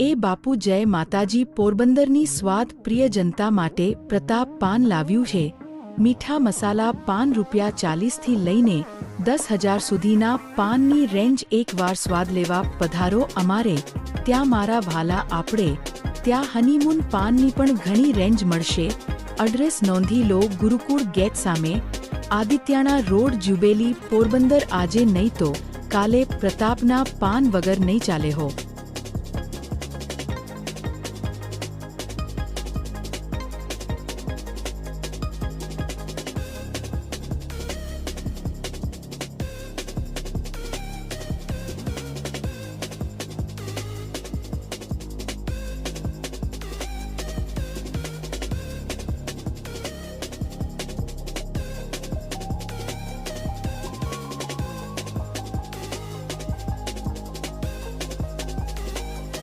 એ બાપુ જય માતાજી પોરબંદરની સ્વાદ પ્રિય જનતા માટે પ્રતાપ પાન લાવ્યું છે। મીઠા મસાલા પાન ₹40 થી લઈને 10,000 સુધીના પાનની રેન્જ। એકવાર સ્વાદ લેવા પધારો અમારે ત્યાં મારા ભાલા। આપણે ત્યાં હનીમૂન પાનની પણ ઘણી રેન્જ મળશે। એડ્રેસ નોંધી લો, ગુરુકુળ ગેટ સામે, આદિત્યાણા રોડ, જ્યુબેલી, પોરબંદર। આજે નહીં તો કાલે પ્રતાપના પાન વગર નહીં ચાલે હો।